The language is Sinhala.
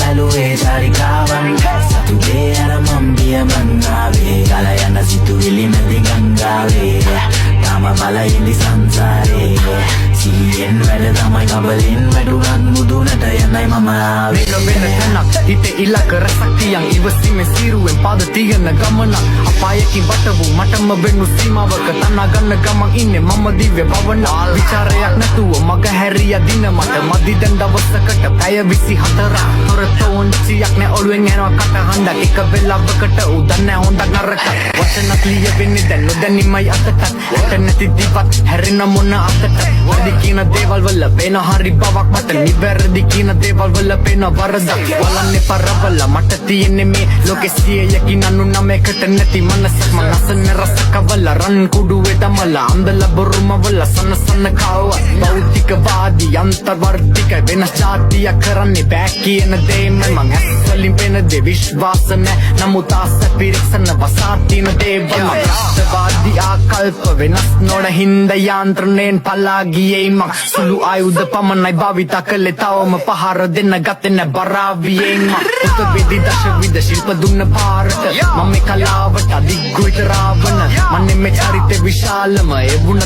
බැලුවේ චරිකාවන් සතුටේ අර මම් ගිය මන්නාවේ ගලයන සිතුවිලි මැදි ගංගාවේ තාම බලයිලි සංසාරේ සිහියෙන් වැඩ තමයි කබලින් වැටුණත් මුදුනට යන්නයි මම ආවේ වෙන තැනක් හිතේ ඉලක්ක රසක් තියන් ඉවසීමේ සිරුවෙන් පාද තියන ගමන අපායකින් වට වූ මටම වෙනු සීමාවක තනා ගන්න ගමන් ඉන්නේ මම දිව්‍ය භවන විචාරයක් නැතුව මග හැරියා දින මට මදි දැන් දවසකට පැය 24ක් තොරතෝන්චියක් නෑ ඔළුවෙන් යනවා කට හඬක් එක වෙලාවකට උදන්න හොඳක් නරක වචනක් ලියවෙන්නේ දැන් නොදැනීමයි අතට ඇත නැති දීපත් හැරෙන මොන අතට වැඩි කියන දේවල් වල වෙන හරි බවක් මට නිවැරදි කියන දේවල් වල වෙන වරදක් වලන්නේ පරවල මට තියෙන්නේ මේ ලෝකේ 199කට නැති මනසක් මං අසන්නේ රසකවල රන් කුඩුවේ දමලා අන්දලා බොරුම වල සනසන කව භෞතිකවාදී අන්තර්වර්තික වෙනස් જાතියක් කරන්නේ බෑ කියන දේ මං ඇස්වලින් වෙන දේ විශ්වාස නැ නමුත් ආස පිරික්සන වසාතින දේවල් මතවාදී ආකල්ප වෙනස් නොන හින්ද යාන්ත්‍රණයෙන් පලා ගියේ මං සුළු ආයුධ පමණයි භාවිත කළේ තවම පහර දෙන්න ගත්තේ නැ බරාවියෙන් මං උත බෙදි දශවිධ ශිල්ප දුන්න පාරට මම කලාවට දිග්ගුවිත රාවණ මන්නේ මේ චරිත විශාලම ඒ වුණ